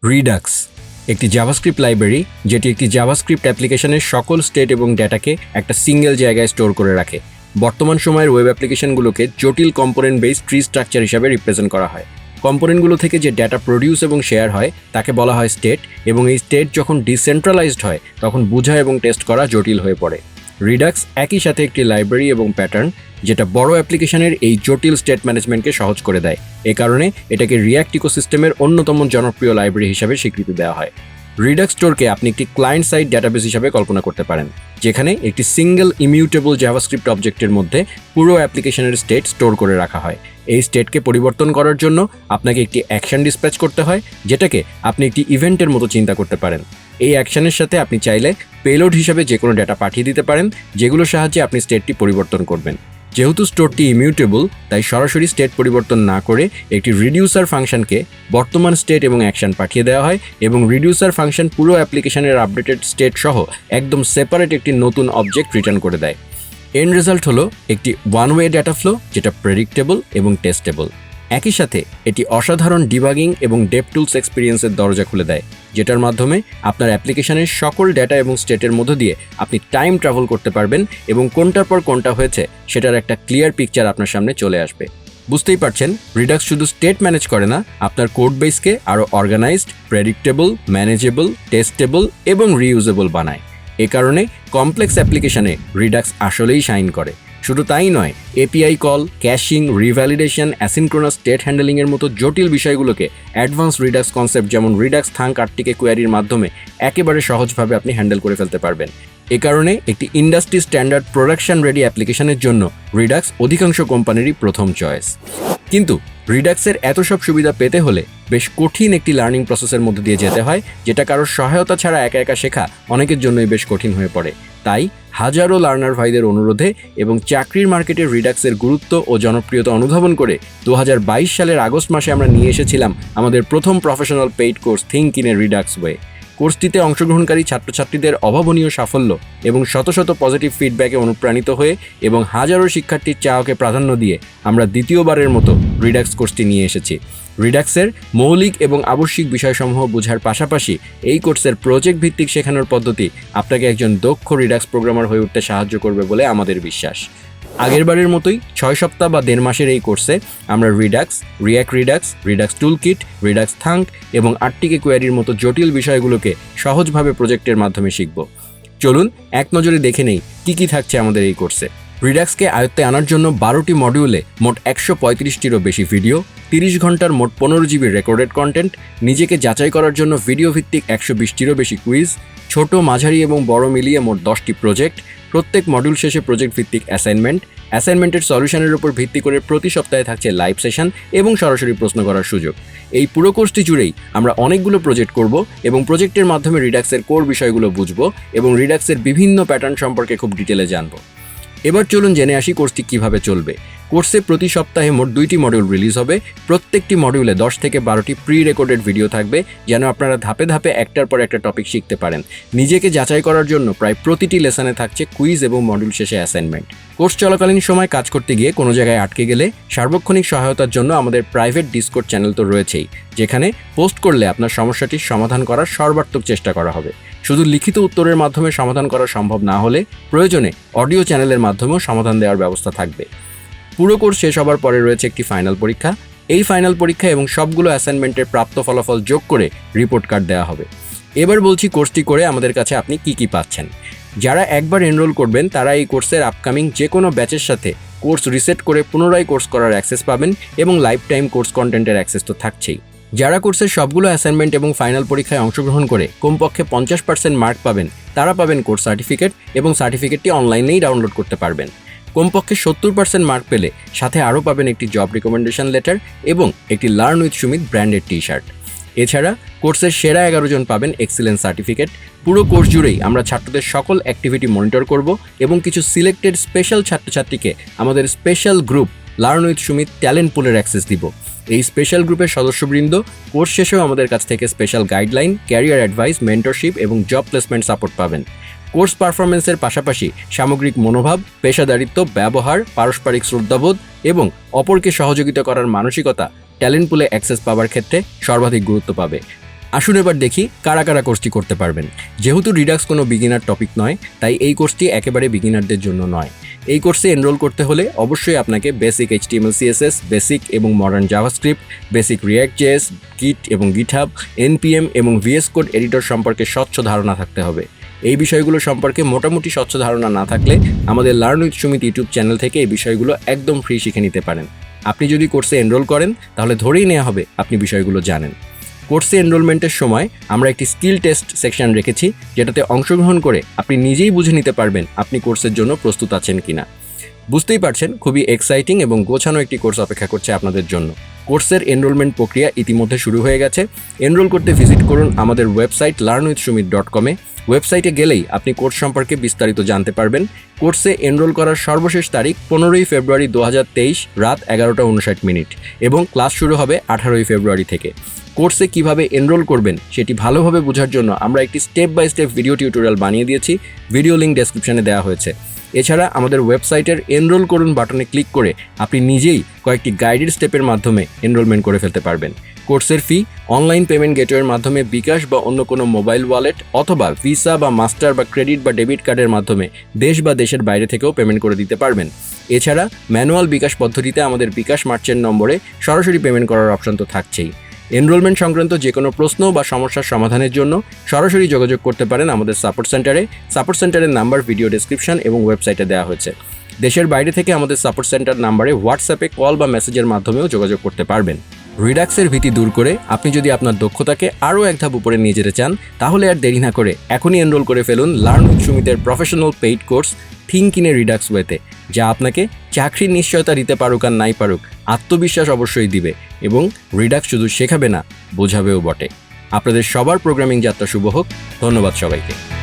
Redux একটি JavaScript library যেটি একটি জাভাস্ক্রিপ্ট অ্যাপ্লিকেশনের সকল স্টেট এবং ডেটাকে একটা সিঙ্গেল জায়গায় স্টোর করে রাখে। বর্তমান সময়ের ওয়েব অ্যাপ্লিকেশনগুলোকে জটিল কম্পোনেন্ট বেসড ট্রি স্ট্রাকচার হিসাবে রিপ্রেজেন্ট করা হয়। কম্পোনেন্টগুলো থেকে যে ডেটা প্রডিউস এবং শেয়ার হয় তাকে বলা হয় স্টেট, এবং এই স্টেট যখন ডিসেন্ট্রালাইজড হয় তখন বোঝা এবং টেস্ট করা জটিল হয়ে পড়ে। রিডাক্স একই সাথে একটি লাইব্রেরি এবং প্যাটার্ন যেটা বড় অ্যাপ্লিকেশনের এই জটিল স্টেট ম্যানেজমেন্টকে সহজ করে দেয়। এ কারণে এটাকে রিয়াক্ট ইকোসিস্টেমের অন্যতম জনপ্রিয় লাইব্রেরি হিসাবে স্বীকৃতি দেওয়া হয়। রিডাক্স স্টোরকে আপনি একটি ক্লায়েন্ট সাইড ডেটাবেস হিসাবে কল্পনা করতে পারেন, যেখানে একটি সিঙ্গেল ইমিউটেবল জাভাস্ক্রিপ্ট অবজেক্টের মধ্যে পুরো অ্যাপ্লিকেশনের স্টেট স্টোর করে রাখা হয়। এই স্টেটকে পরিবর্তন করার জন্য আপনাকে একটি অ্যাকশন ডিসপ্যাচ করতে হয়, যেটাকে আপনি একটি ইভেন্টের মতো চিন্তা করতে পারেন। এই অ্যাকশনের সাথে আপনি চাইলে পেলোড হিসাবে যে কোনো ডেটা পাঠিয়ে দিতে পারেন, যেগুলোর সাহায্যে আপনি স্টেটটি পরিবর্তন করবেন। যেহেতু স্টোরটি ইমিউটেবল, তাই সরাসরি স্টেট পরিবর্তন না করে একটি রিডিউসার ফাংশনকে বর্তমান স্টেট এবং অ্যাকশন পাঠিয়ে দেওয়া হয়, এবং রিডিউসার ফাংশন পুরো অ্যাপ্লিকেশনের আপডেটেড স্টেট সহ একদম সেপারেট একটি নতুন অবজেক্ট রিটার্ন করে দেয়। এন্ড রেজাল্ট হলো একটি ওয়ান ওয়ে ডেটা ফ্লো যেটা প্রেডিক্টেবল এবং টেস্টেবল। একই সাথে এটি অসাধারণ ডিবাগিং এবং ডেপ টুলস এক্সপিরিয়েন্সের দরজা খুলে দেয়, যেটার মাধ্যমে আপনার অ্যাপ্লিকেশনের সকল ডেটা এবং স্টেটের মধ্য দিয়ে আপনি টাইম ট্রাভেল করতে পারবেন, এবং কোনটার পর কোনটা হয়েছে সেটার একটা ক্লিয়ার পিকচার আপনার সামনে চলে আসবে। বুঝতেই পারছেন, রিডাক্স শুধু স্টেট ম্যানেজ করে না, আপনার কোড বেসকে আরও অর্গানাইজড, প্রেডিক্টেবল, ম্যানেজেবল, টেস্টেবল এবং রিইউজেবল বানায়। এ কারণে কমপ্লেক্স অ্যাপ্লিকেশনে রিডাক্স আসলেই শাইন করে। শুধু তাই নয়, API call, caching, revalidation, asynchronous state হ্যান্ডেলিংয়ের মতো জটিল বিষয়গুলোকে অ্যাডভান্স রিডাক্স কনসেপ্ট যেমন রিডাক্স থাঙ্ক আর.ট কোয়ারির মাধ্যমে একেবারে সহজভাবে আপনি হ্যান্ডেল করে ফেলতে পারবেন। এ কারণে একটি ইন্ডাস্ট্রি স্ট্যান্ডার্ড প্রোডাকশন রেডি অ্যাপ্লিকেশনের জন্য রিডাক্স অধিকাংশ কোম্পানিরই প্রথম চয়েস। কিন্তু রিডাক্সের এত সব সুবিধা পেতে হলে বেশ কঠিন একটি লার্নিং প্রসেসের মধ্যে দিয়ে যেতে হয়, যেটা কারোর সহায়তা ছাড়া একা একা শেখা অনেকের জন্যই বেশ কঠিন হয়ে পড়ে। তাই হাজারো লার্নার ভাইদের অনুরোধে এবং চাকরির মার্কেটে রিডাক্সের গুরুত্ব ও জনপ্রিয়তা অনুধাবন করে 2022 সালের আগস্ট মাসে আমরা নিয়ে এসেছিলাম আমাদের প্রথম professional paid course think in a Redux way. কোর্সটিতে অংশগ্রহণকারী ছাত্রছাত্রীদের অভাবনীয় সাফল্য এবং শত শত পজিটিভ ফিডব্যাকে অনুপ্রাণিত হয়ে এবং হাজারো শিক্ষার্থীর চাওয়াকে প্রাধান্য দিয়ে আমরা দ্বিতীয়বারের মতো রিডাক্স কোর্সটি নিয়ে এসেছি। রিডাক্সের মৌলিক এবং আবশ্যিক বিষয়সমূহ বোঝার পাশাপাশি এই কোর্সের প্রজেক্ট ভিত্তিক শেখানোর পদ্ধতি আপনাকে একজন দক্ষ রিডাক্স প্রোগ্রামার হয়ে উঠতে সাহায্য করবে বলে আমাদের বিশ্বাস। আগেরবারের মতোই 6 সপ্তাহ বা 1.5 মাসের এই কোর্সে আমরা Redux, react Redux, Redux toolkit, Redux thank এবং আর.ট কোয়ারির মতো জটিল বিষয়গুলোকে সহজভাবে প্রজেক্টের মাধ্যমে শিখব। চলুন এক নজরে দেখে নেই কী কী থাকছে আমাদের এই কোর্সে। রিডাক্সকে আয়ত্তে আনার জন্য 12টি মডিউলে মোট 135টিরও বেশি ভিডিও, 30 ঘন্টার মোট 15 জিবি রেকর্ডেড কন্টেন্ট, নিজেকে যাচাই করার জন্য ভিডিও ভিত্তিক 120টিরও বেশি কুইজ, ছোট, মাঝারি এবং বড় মিলিয়ে মোট 10টি প্রজেক্ট, প্রত্যেক মডিউল শেষে প্রজেক্ট ভিত্তিক অ্যাসাইনমেন্টের সলিউশনের উপর ভিত্তি করে প্রতি সপ্তাহে থাকছে লাইভ সেশন এবং সরাসরি প্রশ্ন করার সুযোগ। এই পুরো কোর্সটি জুড়েই আমরা অনেকগুলো প্রজেক্ট করব এবং প্রজেক্টের মাধ্যমে রিডাক্সের কোর বিষয়গুলো বুঝব এবং রিডাক্সের বিভিন্ন প্যাটার্ন সম্পর্কে খুব ডিটেলে জানব। এবার চলুন জেনে আসি কোর্সটি কিভাবে চলবে। কোর্সে প্রতি সপ্তাহে মোট 2টি মডিউল রিলিজ হবে। প্রত্যেকটি মডিউলে 10 থেকে 12টি প্রি রেকর্ডেড ভিডিও থাকবে, যেন আপনারা ধাপে ধাপে একটার পর একটা টপিক শিখতে পারেন। নিজেকে যাচাই করার জন্য প্রায় প্রতিটি লেসনে থাকছে কুইজ এবং মডিউল শেষে অ্যাসাইনমেন্ট। কোর্স চলাকালীন সময় কাজ করতে গিয়ে কোনো জায়গায় আটকে গেলে সার্বক্ষণিক সহায়তার জন্য আমাদের প্রাইভেট ডিসকর্ড চ্যানেল তো রয়েছেই, যেখানে পোস্ট করলে আপনার সমস্যাটির সমাধান করার সর্বাত্মক চেষ্টা করা হবে। শুধু লিখিত উত্তরের মাধ্যমে সমাধান করা সম্ভব না হলে প্রয়োজনে অডিও চ্যানেলের মাধ্যমেও সমাধান দেওয়ার ব্যবস্থা থাকবে। পুরো কোর্স শেষ হবার পরে রয়েছে একটি ফাইনাল পরীক্ষা। এই ফাইনাল পরীক্ষা এবং সবগুলো অ্যাসাইনমেন্টের প্রাপ্ত ফলাফল যোগ করে রিপোর্ট কার্ড দেওয়া হবে। এবার বলছি কোর্সটি করে আমাদের কাছে আপনি কি কি পাচ্ছেন। যারা একবার এনরোল করবেন তারা এই কোর্সের আপকামিং যে কোনো ব্যাচের সাথে কোর্স রিসেট করে পুনরায় কোর্স করার অ্যাক্সেস পাবেন, এবং লাইফ টাইম কোর্স কন্টেন্টের অ্যাক্সেস তো থাকছেই। যারা কোর্সের সবগুলো অ্যাসাইনমেন্ট এবং ফাইনাল পরীক্ষায় অংশগ্রহণ করে কমপক্ষে 50% মার্ক পাবেন, তারা পাবেন কোর্স সার্টিফিকেট, এবং সার্টিফিকেটটি অনলাইনেই ডাউনলোড করতে পারবেন। কমপক্ষে 70% মার্ক পেলে সাথে আরও পাবেন একটি জব রিকমেন্ডেশন লেটার এবং একটি learn with Sumit branded T-shirt. এছাড়া কোর্সের সেরা 11 জন পাবেন এক্সিলেন্স সার্টিফিকেট। পুরো কোর্স জুড়েই আমরা ছাত্রদের সকল অ্যাক্টিভিটি মনিটর করব এবং কিছু সিলেক্টেড স্পেশাল ছাত্রছাত্রীকে আমাদের special group learn with Sumit talent পুলের অ্যাক্সেস দিব। এই স্পেশাল গ্রুপের সদস্যবৃন্দ কোর্স শেষেও আমাদের কাছ থেকে special guideline, career advice, mentorship এবং জব প্লেসমেন্ট সাপোর্ট পাবেন। কোর্স পারফরমেন্সের পাশাপাশি সামগ্রিক মনোভাব, পেশাদারিত্ব, ব্যবহার, পারস্পরিক শ্রদ্ধাবোধ এবং অপরকে সহযোগিতা করার মানসিকতা ট্যালেন্ট পুলে অ্যাক্সেস পাওয়ার ক্ষেত্রে সর্বাধিক গুরুত্ব পাবে। আসুন এবার দেখি কারা কারা কোর্সটি করতে পারবেন। যেহেতু রিডাক্স কোনো বিগিনার টপিক নয়, তাই এই কোর্সটি একেবারে বিগিনারদের জন্য নয়। এই কোর্সে এনরোল করতে হলে অবশ্যই আপনাকে বেসিক HTML CSS, বেসিক এবং মডার্ন জাভাস্ক্রিপ্ট, বেসিক React.js, গিট এবং গিটহাব, NPM এবং VS কোড এডিটর সম্পর্কে স্বচ্ছ ধারণা থাকতে হবে। এই বিষয়গুলো সম্পর্কে মোটামুটি স্বচ্ছ ধারণা না থাকলে আমাদের learn with Sumit YouTube channel থেকে এই বিষয়গুলো একদম ফ্রি শিখে নিতে পারেন। আপনি যদি কোর্সে এনরোল করেন তাহলে ধরেই নেওয়া হবে আপনি বিষয়গুলো জানেন। কোর্সে এনরোলমেন্টের সময় আমরা একটি স্কিল টেস্ট সেকশন রেখেছি, যেটাতে অংশগ্রহণ করে আপনি নিজেই বুঝে নিতে পারবেন আপনি কোর্সের জন্য প্রস্তুত আছেন কিনা। বুঝতেই পারছেন, খুবই এক্সাইটিং এবং গোছানো একটি কোর্স অপেক্ষা করছে আপনাদের জন্য। কোর্সের এনরোলমেন্ট প্রক্রিয়া ইতিমধ্যে শুরু হয়ে গেছে। এনরোল করতে ভিজিট করুন আমাদের ওয়েবসাইট learnwithsumit.com-এ। ওয়েবসাইটে গেলেই আপনি কোর্স সম্পর্কে বিস্তারিত জানতে পারবেন। কোর্সে এনরোল করার সর্বশেষ তারিখ 15 ফেব্রুয়ারি 2023 রাত 11:59 এবং ক্লাস শুরু হবে 18 ফেব্রুয়ারি থেকে। কোর্সে কিভাবে এনরোল করবেন সেটি ভালোভাবে বোঝার জন্য আমরা একটি step by step video tutorial বানিয়ে দিয়েছি। ভিডিও লিঙ্ক ডেসক্রিপশনে দেওয়া হয়েছে। এছাড়া আমাদের ওয়েবসাইটের এনরোল করুন বাটনে ক্লিক করে আপনি নিজেই কয়েকটি গাইডেড স্টেপের মাধ্যমে এনরোলমেন্ট করে ফেলতে পারবেন। কোর্সের ফি অনলাইন পেমেন্ট গেটওয়ের মাধ্যমে বিকাশ বা অন্য কোনো মোবাইল ওয়ালেট অথবা ভিসা বা মাস্টার বা ক্রেডিট বা ডেবিট কার্ডের মাধ্যমে দেশ বা দেশের বাইরে থেকেও পেমেন্ট করে দিতে পারবেন। এছাড়া ম্যানুয়াল বিকাশ পদ্ধতিতে আমাদের বিকাশ মার্চেন্ট নম্বরে সরাসরি পেমেন্ট করার অপশন তো থাকছেই। এনরোলমেন্ট সংক্রান্ত যে কোনো প্রশ্ন বা সমস্যার সমাধানের জন্য সরাসরি যোগাযোগ করতে পারেন আমাদের সাপোর্ট সেন্টারে। সাপোর্ট সেন্টারের নাম্বার ভিডিও ডেসক্রিপশন এবং ওয়েবসাইটে দেওয়া হয়েছে। দেশের বাইরে থেকে আমাদের সাপোর্ট সেন্টার নাম্বারে হোয়াটসঅ্যাপে কল বা মেসেজের মাধ্যমেও যোগাযোগ করতে পারবেন। রিডাক্সের ভীতি দূর করে আপনি যদি আপনার দক্ষতাকে আরও এক ধাপ উপরে নিয়ে যেতে চান, তাহলে আর দেরি না করে এখনই এনরোল করে ফেলুন লার্ন উইথ সুমিতের professional paid course think in a Redux ওয়েতে, যা আপনাকে চাকরির নিশ্চয়তা দিতে পারুক আর নাই পারুক, আত্মবিশ্বাস অবশ্যই দিবে এবং রিডাক্স শুধু শেখাবে না, বোঝাবেও বটে। আপনাদের সবার প্রোগ্রামিং যাত্রা শুভ হোক। ধন্যবাদ সবাইকে।